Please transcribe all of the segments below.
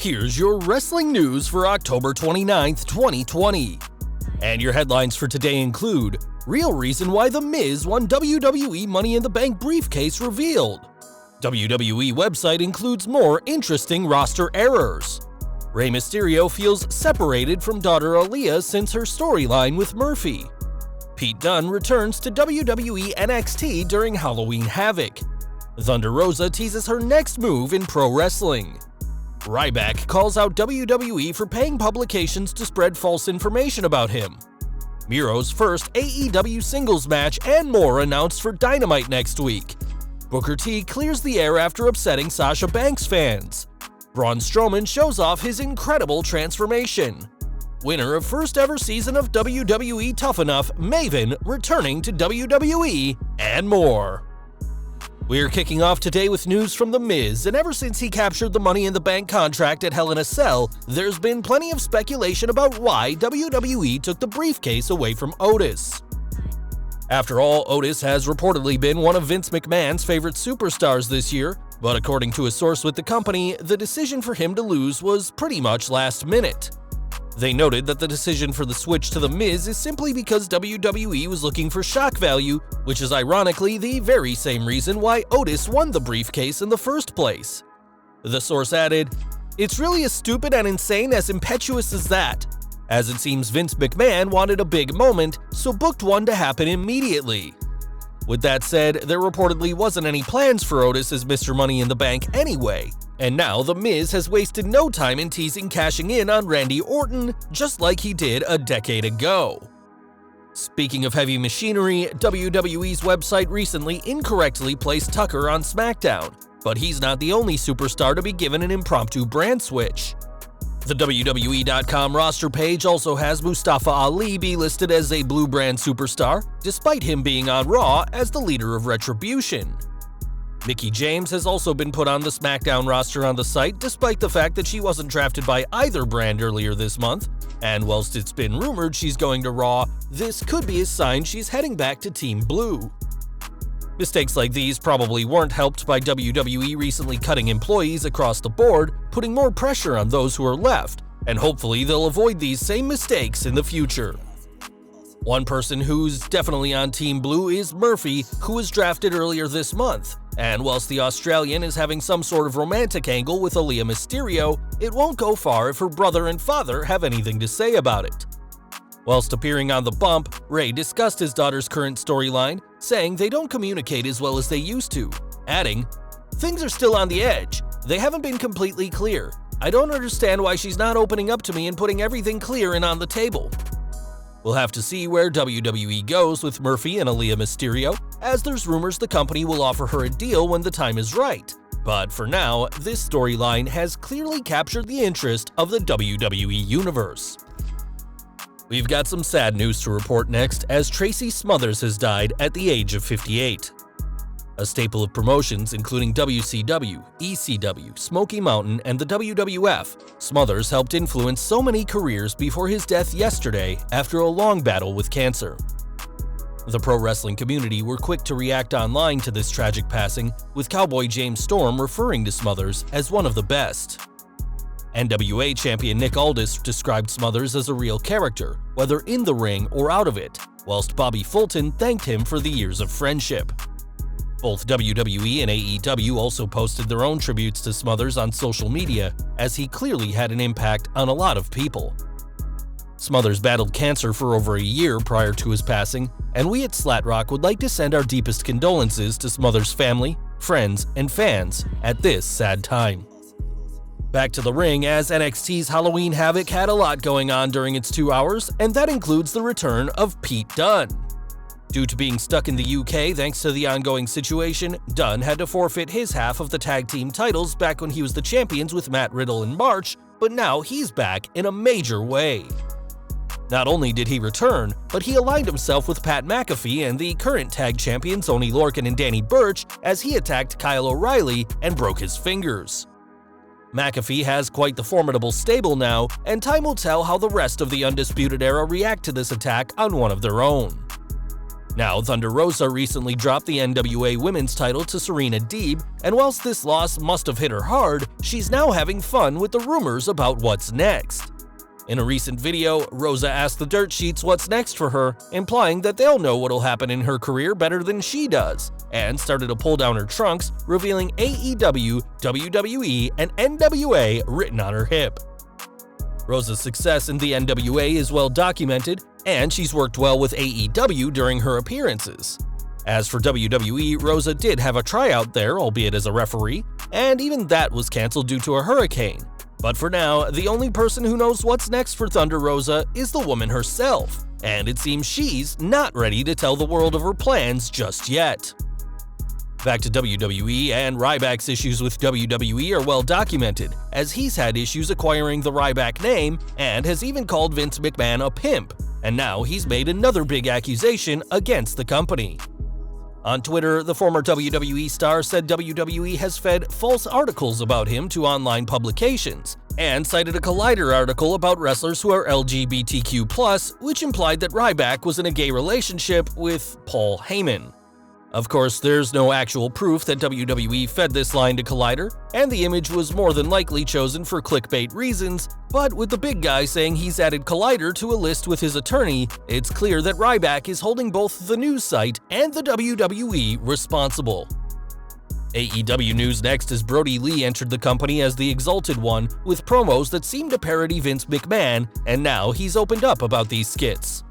Here's your wrestling news for October 29th, 2020. And your headlines for today include: real reason why The Miz won WWE Money in the Bank briefcase revealed. WWE website includes more interesting roster errors. Rey Mysterio feels separated from daughter Aalyah since her storyline with Murphy. Pete Dunne returns to WWE NXT during Halloween Havoc. Thunder Rosa teases her next move in pro wrestling. Ryback calls out WWE for paying publications to spread false information about him. Miro's first AEW singles match and more announced for Dynamite next week. Booker T clears the air after upsetting Sasha Banks fans. Braun Strowman shows off his incredible transformation. Winner of first ever season of WWE Tough Enough, Maven, returning to WWE, and more. We're kicking off today with news from The Miz, and ever since he captured the Money in the Bank contract at Hell in a Cell, there's been plenty of speculation about why WWE took the briefcase away from Otis. After all, Otis has reportedly been one of Vince McMahon's favorite superstars this year, but according to a source with the company, the decision for him to lose was pretty much last minute. They noted that the decision for the switch to The Miz is simply because WWE was looking for shock value, which is ironically the very same reason why Otis won the briefcase in the first place. The source added, "It's really as stupid and insane as impetuous as that, as it seems Vince McMahon wanted a big moment, so booked one to happen immediately." With that said, there reportedly wasn't any plans for Otis as Mr. Money in the Bank anyway, and now The Miz has wasted no time in teasing cashing in on Randy Orton, just like he did a decade ago. Speaking of heavy machinery, WWE's website recently incorrectly placed Tucker on SmackDown, but he's not the only superstar to be given an impromptu brand switch. The WWE.com roster page also has Mustafa Ali be listed as a blue brand superstar, despite him being on Raw as the leader of Retribution. Mickie James has also been put on the SmackDown roster on the site, despite the fact that she wasn't drafted by either brand earlier this month, and whilst it's been rumored she's going to Raw, this could be a sign she's heading back to Team Blue. Mistakes like these probably weren't helped by WWE recently cutting employees across the board, putting more pressure on those who are left, and hopefully they'll avoid these same mistakes in the future. One person who's definitely on Team Blue is Murphy, who was drafted earlier this month, and whilst the Australian is having some sort of romantic angle with Aalyah Mysterio, it won't go far if her brother and father have anything to say about it. Whilst appearing on The Bump, Ray discussed his daughter's current storyline, saying they don't communicate as well as they used to, adding, "Things are still on the edge. They haven't been completely clear. I don't understand why she's not opening up to me and putting everything clear and on the table." We'll have to see where WWE goes with Murphy and Aalyah Mysterio, as there's rumors the company will offer her a deal when the time is right. But for now, this storyline has clearly captured the interest of the WWE Universe. We've got some sad news to report next, as Tracy Smothers has died at the age of 58. A staple of promotions including WCW, ECW, Smoky Mountain, and the WWF, Smothers helped influence so many careers before his death yesterday after a long battle with cancer. The pro wrestling community were quick to react online to this tragic passing, with Cowboy James Storm referring to Smothers as one of the best. NWA champion Nick Aldis described Smothers as a real character, whether in the ring or out of it, whilst Bobby Fulton thanked him for the years of friendship. Both WWE and AEW also posted their own tributes to Smothers on social media, as he clearly had an impact on a lot of people. Smothers battled cancer for over a year prior to his passing, and we at Slatrock would like to send our deepest condolences to Smothers' family, friends, and fans at this sad time. Back to the ring, as NXT's Halloween Havoc had a lot going on during its 2 hours, and that includes the return of Pete Dunne. Due to being stuck in the UK thanks to the ongoing situation, Dunne had to forfeit his half of the tag team titles back when he was the champions with Matt Riddle in March, but now he's back in a major way. Not only did he return, but he aligned himself with Pat McAfee and the current tag champions Oney Lorcan and Danny Burch as he attacked Kyle O'Reilly and broke his fingers. McAfee has quite the formidable stable now, and time will tell how the rest of the Undisputed Era react to this attack on one of their own. Now, Thunder Rosa recently dropped the NWA Women's title to Serena Deeb, and whilst this loss must have hit her hard, she's now having fun with the rumors about what's next. In a recent video, Rosa asked the Dirt Sheets what's next for her, implying that they'll know what'll happen in her career better than she does, and started to pull down her trunks, revealing AEW, WWE, and NWA written on her hip. Rosa's success in the NWA is well documented, and she's worked well with AEW during her appearances. As for WWE, Rosa did have a tryout there, albeit as a referee, and even that was cancelled due to a hurricane. But for now, the only person who knows what's next for Thunder Rosa is the woman herself, and it seems she's not ready to tell the world of her plans just yet. Back to WWE, and Ryback's issues with WWE are well documented, as he's had issues acquiring the Ryback name and has even called Vince McMahon a pimp, and now he's made another big accusation against the company. On Twitter, the former WWE star said WWE has fed false articles about him to online publications, and cited a Collider article about wrestlers who are LGBTQ+, which implied that Ryback was in a gay relationship with Paul Heyman. Of course, there's no actual proof that WWE fed this line to Collider, and the image was more than likely chosen for clickbait reasons, but with the big guy saying he's added Collider to a list with his attorney, it's clear that Ryback is holding both the news site and the WWE responsible. AEW news next as Brody Lee entered the company as the Exalted One, with promos that seem to parody Vince McMahon, and now he's opened up about these skits.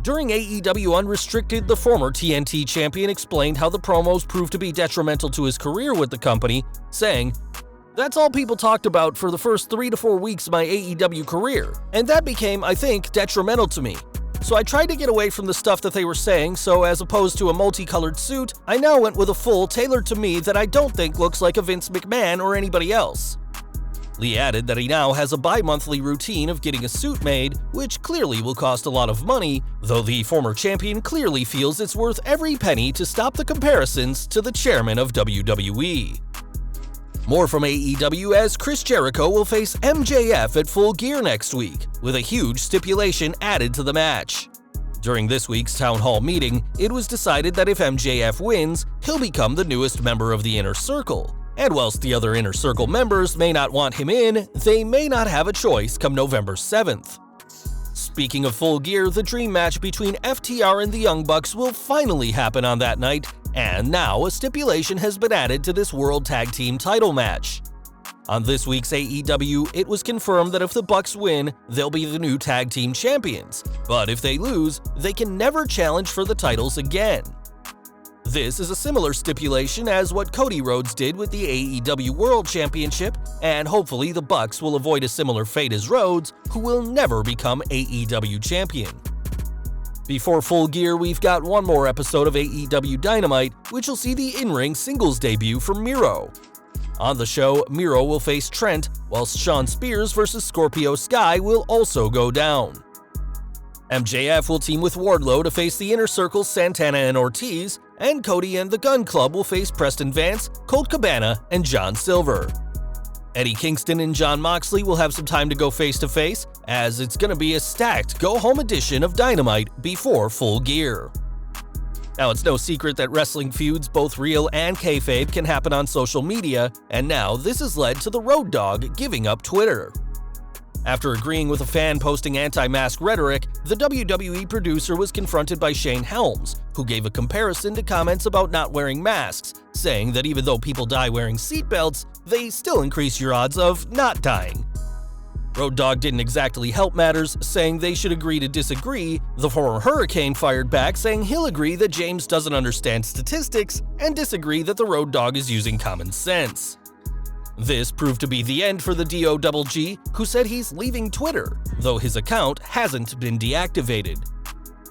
During AEW Unrestricted, the former TNT champion explained how the promos proved to be detrimental to his career with the company, saying, "That's all people talked about for the first 3 to 4 weeks of my AEW career, and that became, I think, detrimental to me. So I tried to get away from the stuff that they were saying, so as opposed to a multicolored suit, I now went with a full tailored to me that I don't think looks like a Vince McMahon or anybody else." Lee added that he now has a bi-monthly routine of getting a suit made, which clearly will cost a lot of money, though the former champion clearly feels it's worth every penny to stop the comparisons to the chairman of WWE. More from AEW as Chris Jericho will face MJF at Full Gear next week, with a huge stipulation added to the match. During this week's Town Hall meeting, it was decided that if MJF wins, he'll become the newest member of the Inner Circle. And whilst the other Inner Circle members may not want him in, they may not have a choice come November 7th. Speaking of Full Gear, the dream match between FTR and the Young Bucks will finally happen on that night, and now a stipulation has been added to this World Tag Team title match. On this week's AEW, it was confirmed that if the Bucks win, they'll be the new Tag Team Champions, but if they lose, they can never challenge for the titles again. This is a similar stipulation as what Cody Rhodes did with the AEW World Championship, and hopefully the Bucks will avoid a similar fate as Rhodes, who will never become AEW champion. Before Full Gear, we've got one more episode of AEW Dynamite, which will see the in-ring singles debut for Miro. On the show, Miro will face Trent, whilst Shawn Spears vs Scorpio Sky will also go down. MJF will team with Wardlow to face the Inner Circle's Santana and Ortiz, and Cody and the Gun Club will face Preston Vance, Colt Cabana, and John Silver. Eddie Kingston and Jon Moxley will have some time to go face-to-face, as it's gonna be a stacked go-home edition of Dynamite before Full Gear. Now, it's no secret that wrestling feuds, both real and kayfabe, can happen on social media, and now this has led to the Road Dogg giving up Twitter. After agreeing with a fan posting anti-mask rhetoric, the WWE producer was confronted by Shane Helms, who gave a comparison to comments about not wearing masks, saying that even though people die wearing seatbelts, they still increase your odds of not dying. Road Dogg didn't exactly help matters, saying they should agree to disagree. The former Hurricane fired back, saying he'll agree that James doesn't understand statistics and disagree that the Road Dogg is using common sense. This proved to be the end for the DOGG, who said he's leaving Twitter, though his account hasn't been deactivated.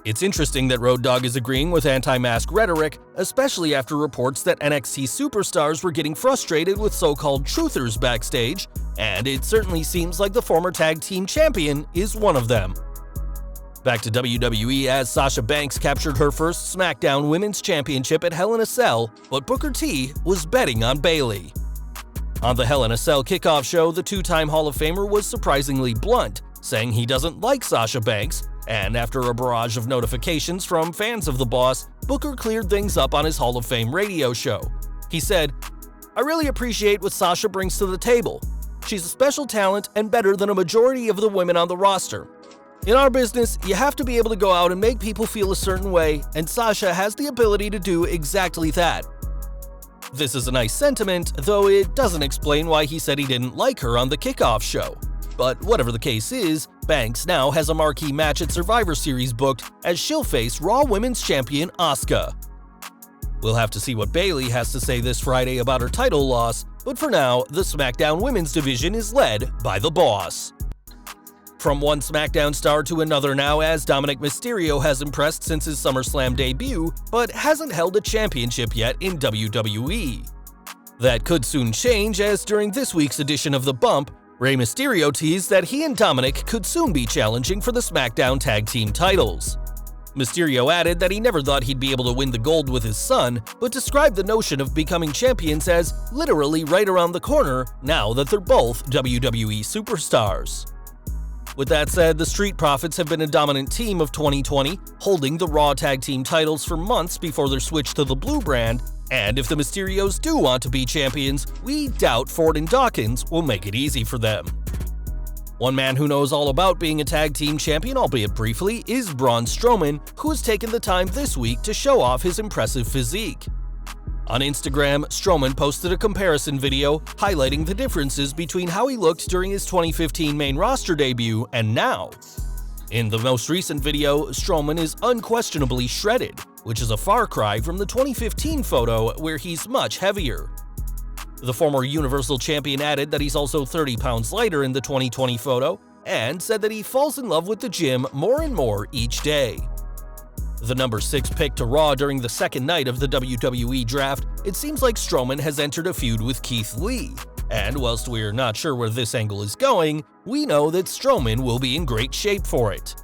It's interesting that Road Dogg is agreeing with anti-mask rhetoric, especially after reports that NXT superstars were getting frustrated with so-called truthers backstage, and it certainly seems like the former tag team champion is one of them. Back to WWE as Sasha Banks captured her first SmackDown Women's Championship at Hell in a Cell, but Booker T was betting on Bayley. On the Hell in a Cell kickoff show, the two-time Hall of Famer was surprisingly blunt, saying he doesn't like Sasha Banks, And after a barrage of notifications from fans of the boss, Booker cleared things up on his Hall of Fame radio show. He said, "I really appreciate what Sasha brings to the table. She's a special talent and better than a majority of the women on the roster. In our business, you have to be able to go out and make people feel a certain way, and Sasha has the ability to do exactly that." This is a nice sentiment, though it doesn't explain why he said he didn't like her on the kickoff show. But whatever the case is, Banks now has a marquee match at Survivor Series booked as she'll face Raw Women's Champion Asuka. We'll have to see what Bayley has to say this Friday about her title loss, but for now, the SmackDown Women's division is led by the Boss. From one SmackDown star to another now, as Dominic Mysterio has impressed since his SummerSlam debut, but hasn't held a championship yet in WWE. That could soon change, as during this week's edition of The Bump, Rey Mysterio teased that he and Dominic could soon be challenging for the SmackDown Tag Team titles. Mysterio added that he never thought he'd be able to win the gold with his son, but described the notion of becoming champions as literally right around the corner now that they're both WWE superstars. With that said, the Street Profits have been a dominant team of 2020, holding the Raw Tag Team titles for months before their switch to the Blue brand, and if the Mysterios do want to be champions, we doubt Ford and Dawkins will make it easy for them. One man who knows all about being a tag team champion, albeit briefly, is Braun Strowman, who has taken the time this week to show off his impressive physique. On Instagram, Strowman posted a comparison video highlighting the differences between how he looked during his 2015 main roster debut and now. In the most recent video, Strowman is unquestionably shredded, which is a far cry from the 2015 photo where he's much heavier. The former Universal Champion added that he's also 30 pounds lighter in the 2020 photo, and said that he falls in love with the gym more and more each day. The number 6 pick to Raw during the second night of the WWE Draft, it seems like Strowman has entered a feud with Keith Lee. And whilst we're not sure where this angle is going, we know that Strowman will be in great shape for it.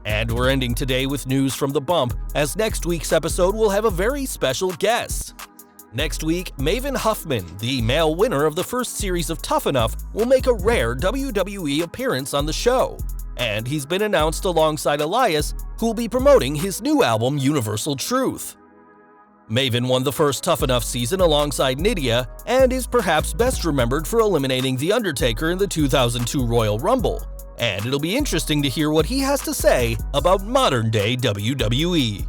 And we're ending today with news from The Bump, as next week's episode will have a very special guest. Next week, Maven Huffman, the male winner of the first series of Tough Enough, will make a rare WWE appearance on the show. And he's been announced alongside Aalyah, who will be promoting his new album Universal Truth. Maven won the first Tough Enough season alongside Nydia, and is perhaps best remembered for eliminating The Undertaker in the 2002 Royal Rumble. And it'll be interesting to hear what he has to say about modern-day WWE.